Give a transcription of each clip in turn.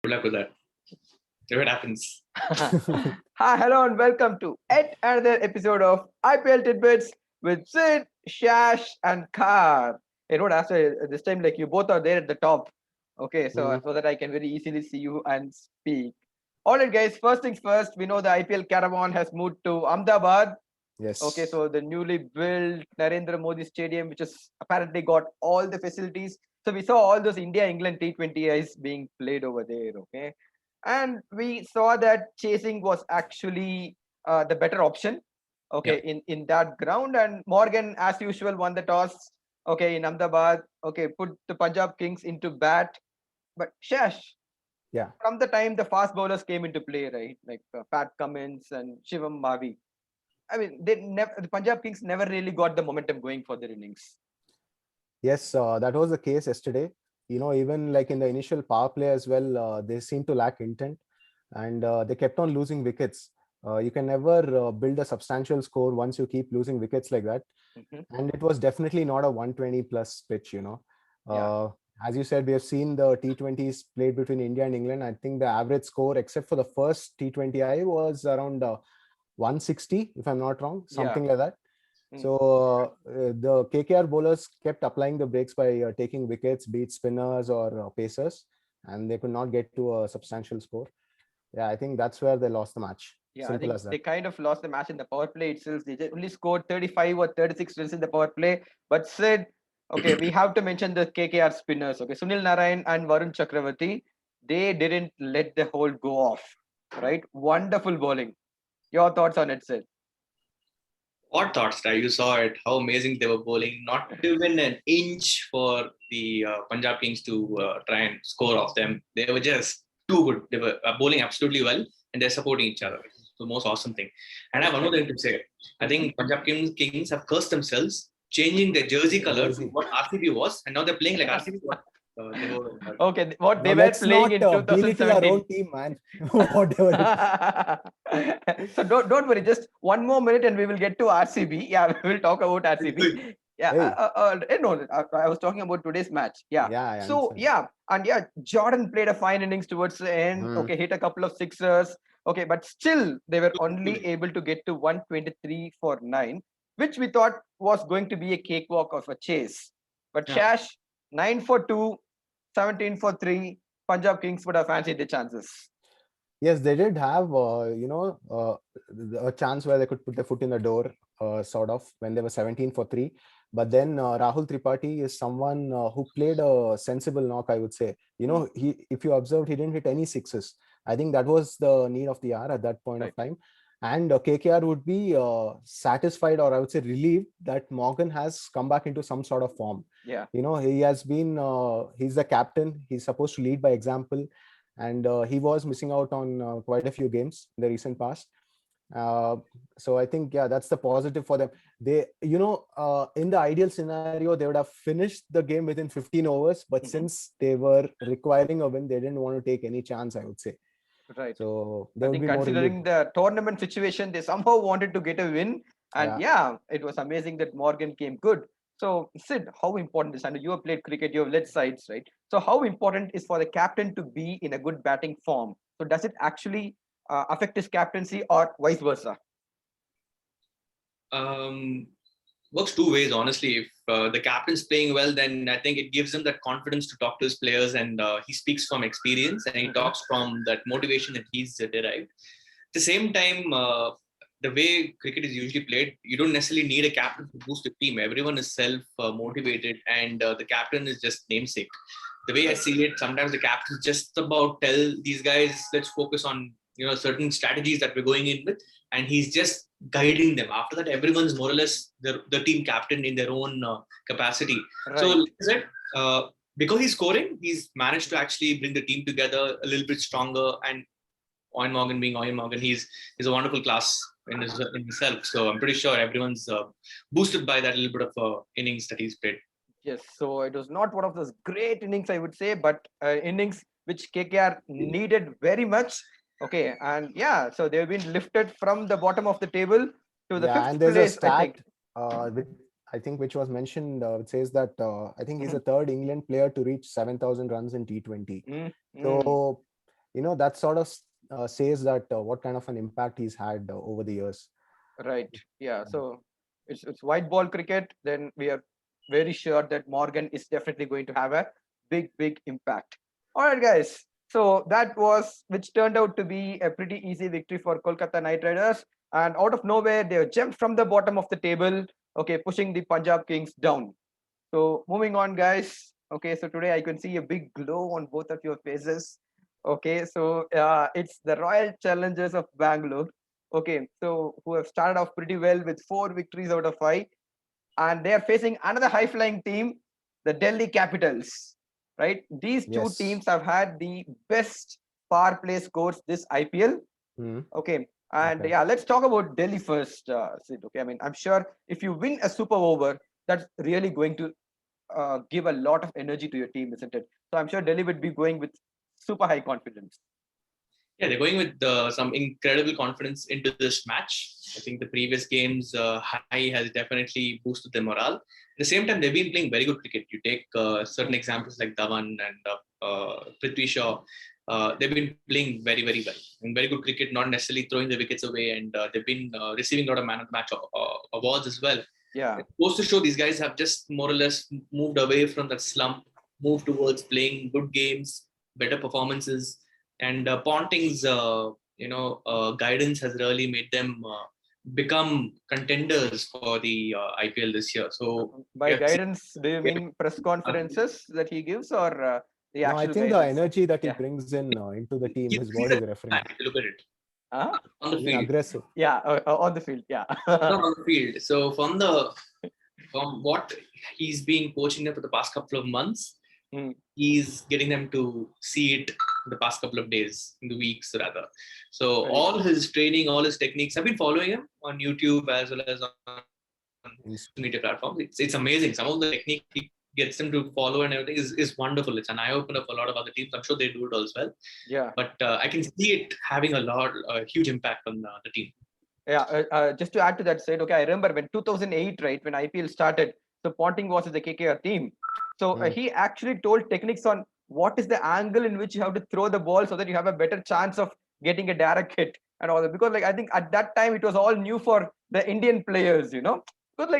Good luck with that. If it happens. Hi, hello, and welcome to yet another episode of IPL Tidbits with Sid, Shash, and Kar. Hey, Rod, after this time, like you both are there at the top. Okay, Mm. so that I can very easily see you and speak. All right, guys. First things first, we know the IPL caravan has moved to Ahmedabad. Yes. Okay, so the newly built Narendra Modi Stadium, which has apparently got all the facilities. So we saw all those India England T20Is being played over there. Okay, and we saw that chasing was actually the better option. Okay, Yeah. in that ground, and Morgan, as usual, won the toss. Okay, in Ahmedabad. Okay, put the Punjab Kings into bat. But Shash, Yeah. from the time the fast bowlers came into play, right, like Pat Cummins and Shivam Mavi, I mean, the Punjab Kings never really got the momentum going for their innings. Yes, that was the case yesterday. Even like in the initial power play as well, they seemed to lack intent, and they kept on losing wickets. You can never build a substantial score once you keep losing wickets like that. Mhm. And it was definitely not a 120 plus pitch. Yeah, Uh, as you said, we have seen the T20s played between India and England. I think the average score, except for the first T20I, was around 160, if I'm not wrong, yeah. something like that. Mm. So the KKR bowlers kept applying the brakes by taking wickets, be it spinners or pacers, and they could not get to a substantial score. Yeah, I think that's where they lost the match. Yeah, I Simple think as that. they kind of lost the match in the power play itself. They just only scored 35 or 36 runs in the power play. But said, okay, we have to mention the KKR spinners. Okay, Sunil Narayan and Varun Chakravarti, they didn't let the whole go off. Right? Wonderful bowling. Your thoughts on it, Sid? What thoughts, Ty? You saw it, how amazing they were bowling. Not even an inch for the Punjab Kings to try and score off them. They were just too good. They were bowling absolutely well and they're supporting each other. It's the most awesome thing. And I have one more thing to say. I think Punjab Kings have cursed themselves, changing their jersey color to Jersey. what RCB was, and now they're playing like RCB. What they were. Okay, what Now they were let's playing not in belittle our 2017. own team, man. Whatever it is. So don't worry, just one more minute and we will get to RCB. Yeah, we will talk about RCB. Yeah, Hey, no, I was talking about today's match. Yeah. yeah, I So understand. yeah, and yeah, Jordan played a fine innings towards the end. Mm. Okay, hit a couple of sixers. Okay, but still they were only able to get to 123 for 9, which we thought was going to be a cakewalk of a chase. But Yeah. Shash, 9 for 2, 17 for 3. Punjab Kings would have fancied the chances. Yes, they did have, a chance where they could put their foot in the door, sort of, when they were 17 for 3. But then Rahul Tripathi is someone who played a sensible knock, I would say. If you observed, he didn't hit any sixes. I think that was the need of the hour at that point Right. of time. And KKR would be satisfied, or I would say relieved, that Morgan has come back into some sort of form. Yeah. He has been, he's the captain. He's supposed to lead by example, and he was missing out on quite a few games in the recent past. Uh, so I think, yeah, that's the positive for them. They, in the ideal scenario, they would have finished the game within 15 overs, but Mhm. since they were requiring a win, they didn't want to take any chance, I would say. Right. So I they would think be more considering relieved. the tournament situation, they somehow wanted to get a win. And Yeah. yeah, it was amazing that Morgan came good. So, Sid, how important is, and you have played cricket, you have led sides, right? So, how important is for the captain to be in a good batting form? So, does it actually affect his captaincy or vice versa? Um, Works two ways, honestly. If the captain's playing well, then I think it gives him that confidence to talk to his players, and he speaks from experience and he Mhm. talks from that motivation that he's derived. At the same time, the way cricket is usually played, you don't necessarily need a captain to boost the team. Everyone is self motivated, and the captain is just namesake. The way I Right. see it, sometimes the captain is just about tell these guys, let's focus on certain strategies that we're going in with, and he's just guiding them. After that, everyone's more or less the team captain in their own capacity. So, Right. like I said, because he's scoring, he's managed to actually bring the team together a little bit stronger. And Owen Morgan being Owen Morgan, he's a wonderful class in himself. So I'm pretty sure everyone's boosted by that little bit of innings that he's played. Yes. So, it was not one of those great innings, I would say, but innings which KKR needed very much. Okay. And yeah, so they've been lifted from the bottom of the table to the Yeah, fifth and there's a place, I stat, think. which I think which was mentioned. It says that I think he's Mhm. the third England player to reach 7,000 runs in T20. Mm, mm. So that sort of says that what kind of an impact he's had over the years. Right. Yeah. So it's white ball cricket. Then we are very sure that Morgan is definitely going to have a big impact. All right, guys. So that was which turned out to be a pretty easy victory for Kolkata Knight Riders. And out of nowhere, they jumped from the bottom of the table. Okay, pushing the Punjab Kings down. So moving on, guys. Okay, so today I can see a big glow on both of your faces. Okay, so it's the Royal Challengers of Bangalore. Okay, so who have started off pretty well with 4 victories out of 5, and they are facing another high-flying team, the Delhi Capitals. Right, these two Yes. teams have had the best power play scores this IPL. Mhm. Okay, and Okay. yeah, let's talk about Delhi first, Sid. Okay, I mean, I'm sure if you win a super over, that's really going to give a lot of energy to your team, isn't it? So I'm sure Delhi would be going with super high confidence. Yeah, they're going with some incredible confidence into this match. I think the previous games high has definitely boosted their morale. At the same time, they've been playing very good cricket. You take certain examples like Dhawan and Prithvi Shaw. They've been playing very well. And very good cricket, not necessarily throwing the wickets away. And they've been receiving a lot of man of the match awards as well. Yeah. It goes to show these guys have just more or less moved away from that slump, moved towards playing good games, better performances. And Ponting's guidance has really made them become contenders for the IPL this year. So By yeah, guidance, do you mean press conferences that he gives, or the No, I actual think the guidance? energy that he Yeah. brings in into the team he's is he's what a he's referring man, to. if you look at it Uh-huh. on the He's field, aggressive. Yeah, on the field. Yeah. not on the field. So from what he's been coaching them for the past couple of months, Hmm. he's getting them to see it in the past couple of days, in the weeks rather. So Right. all his training, all his techniques, I've been following him on YouTube as well as on Inst- media platforms. It's amazing. Some of the technique he gets them to follow and everything is wonderful. It's an eye opener for a lot of other teams. I'm sure they do it as well. Yeah. But I can see it having a huge impact on the team. Yeah. Just to add to that, said okay, I remember when 2008, right, when IPL started, so Ponting was in the KKR team. So Hmm. he actually told techniques on what is the angle in which you have to throw the ball so that you have a better chance of getting a direct hit and all that. Because like I think at that time it was all new for the Indian players, Because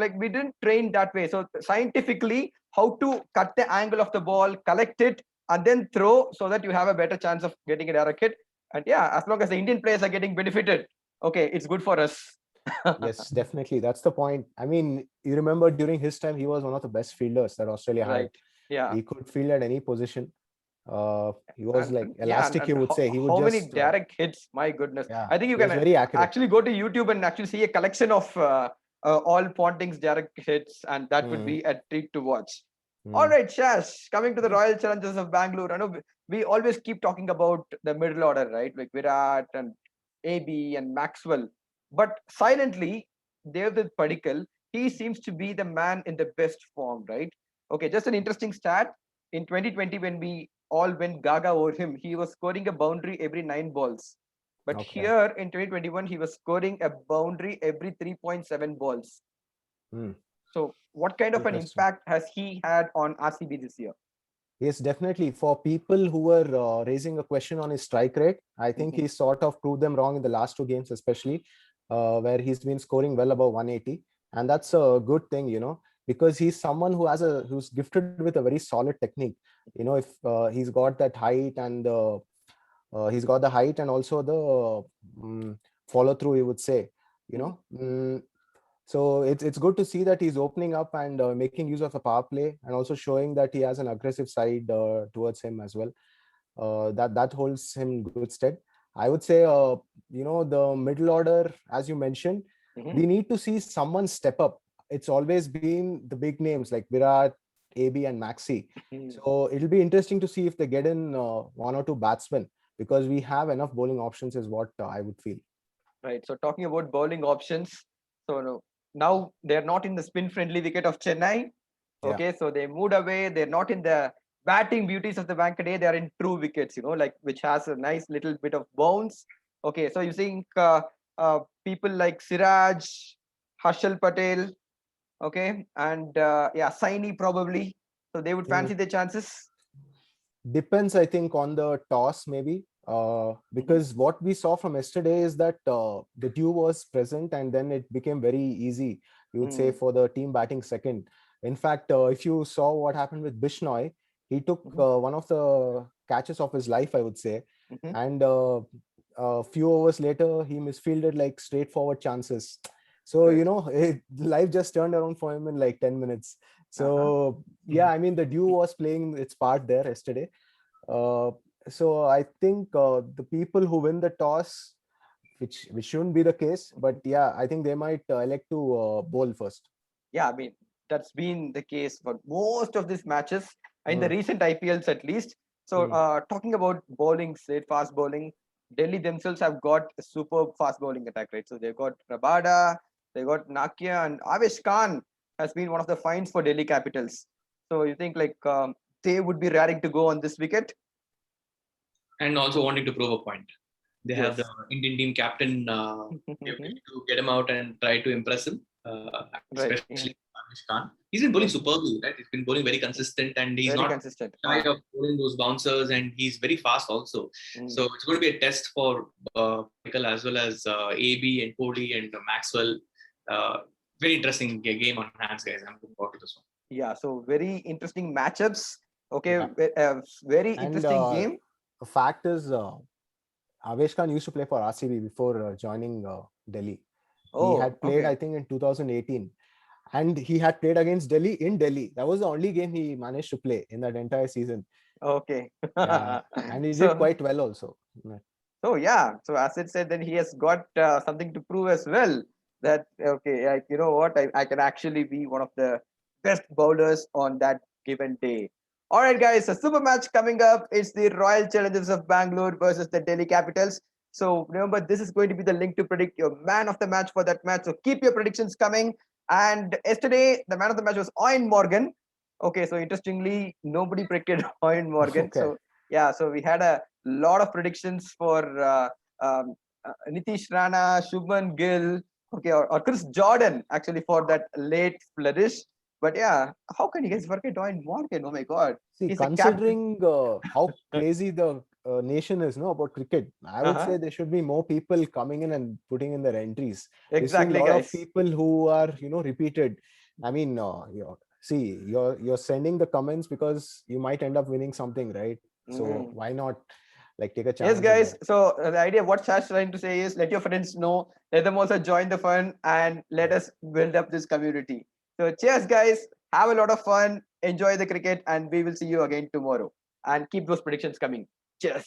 like we didn't train that way. So scientifically, how to cut the angle of the ball, collect it, and then throw so that you have a better chance of getting a direct hit. And yeah, as long as the Indian players are getting benefited, okay, it's good for us. Yes, definitely. That's the point. I mean, you remember during his time, he was one of the best fielders that Australia had. Right. Yeah. He could field at any position. He was like Yeah, elastic, you would say. He would how many just, direct hits? My goodness. yeah, I think you he was can very accurate. actually go to YouTube and actually see a collection of all Ponting's direct hits, and that would Hmm. be a treat to watch. Hmm. All right, Shash, coming to the Royal Challengers of Bangalore. I know we always keep talking about the middle order, right? Like Virat and AB and Maxwell. But silently, Devdutt Padikkal, he seems to be the man in the best form, right? Okay, just an interesting stat. In 2020, when we all went gaga over him, he was scoring a boundary every 9 balls. But Okay. here in 2021, he was scoring a boundary every 3.7 balls. Hmm. So, what kind of an Interesting. impact has he had on RCB this year? Yes, definitely. For people who were raising a question on his strike rate, I think Mhm. he sort of proved them wrong in the last 2 games, especially where he's been scoring well above 180, and that's a good thing, because he's someone who's gifted with a very solid technique. If he's got that height and he's got the height and also the follow through, you would say, so it's good to see that he's opening up and making use of a power play, and also showing that he has an aggressive side towards him as well. That holds him good stead. I would say, the middle order, as you mentioned, Mhm. we need to see someone step up. It's always been the big names like Virat, AB, and Maxi. Mhm. So it'll be interesting to see if they get in 1 or 2 batsmen, because we have enough bowling options, is what I would feel. Right. So talking about bowling options, so now they're not in the spin-friendly wicket of Chennai. Yeah. Okay, so they moved away. They're not in the batting beauties of the Wankhede. They are in true wickets, like which has a nice little bit of bounce. Okay, so you think people like Siraj, Harshal Patel, okay, and yeah, Saini probably. So they would fancy their chances. Depends, I think, on the toss, maybe. Because what we saw from yesterday is that the dew was present and then it became very easy, you would say, Mm. for the team batting second. In fact, if you saw what happened with Bishnoi, he took one of the catches of his life, I would say. Mhm. And a few overs later, he misfielded like straightforward chances. So, Right. life just turned around for him in like 10 minutes. Uh-huh. So, yeah, I mean, the dew was playing its part there yesterday. Uh, so I think the people who win the toss, which shouldn't be the case, but yeah, I think they might elect to bowl first. Yeah, I mean, that's been the case for most of these matches in the Mm, recent IPLs at least. So, mm. talking about bowling, straight fast bowling, Delhi themselves have got a superb fast bowling attack, right? So they've got Rabada, they got Nakia, and Avesh Khan has been one of the finds for Delhi Capitals. So you think like they would be raring to go on this wicket? And also wanting to prove a point. They have the Yes. Indian team captain, ability to get him out and try to impress him, Right. Yeah. especially Amish Khan. He's been bowling Yes. superbly, right? He's been bowling very consistent and he's Very not consistent. shy of bowling those bouncers and he's very fast also. Mm. So it's going to be a test for Michael as well as AB and Cody and Maxwell. Uh, Very interesting game on hands, guys. I'm looking forward to this one. Yeah. So very interesting matchups. Okay. Yeah. Very And interesting game. the fact is, Avesh Khan used to play for RCB before joining Delhi. He Oh, had played, okay. I think, in 2018. And he had played against Delhi in Delhi. That was the only game he managed to play in that entire season. Okay. Yeah. And he did So, quite well also. Yeah. so yeah. So as it said, then he has got something to prove as well. That okay, like you know what, I can actually be one of the best bowlers on that given day. All right, guys. A super match coming up. It's the Royal Challengers of Bangalore versus the Delhi Capitals. So remember, this is going to be the link to predict your man of the match for that match. So keep your predictions coming. And yesterday, the man of the match was Owen Morgan. Okay, so interestingly, nobody predicted Owen Morgan. Okay. So yeah, so we had a lot of predictions for Nitish Rana, Shubman Gill, okay, or Chris Jordan actually for that late flourish. But yeah, how can you guys forget Owen Morgan? Oh my God, See, he's a captain. considering how crazy the nation is, no, about cricket, I would Uh-huh. say there should be more people coming in and putting in their entries. We've seen a Exactly, lot of guys. people who are, repeated. I mean, you're sending the comments because you might end up winning something, right? So Mhm. why not like take a Yes, chance in guys. that? So the idea what Shash trying to say is let your friends know, let them also join the fun, and let us build up this community. So cheers, guys. Have a lot of fun. Enjoy the cricket, and we will see you again tomorrow. And keep those predictions coming. Cheers.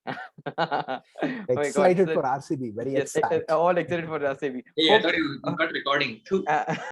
Oh my God. Excited for RCB, very Yes, excited. all excited for RCB. Hey, I Hope. thought you got recording too.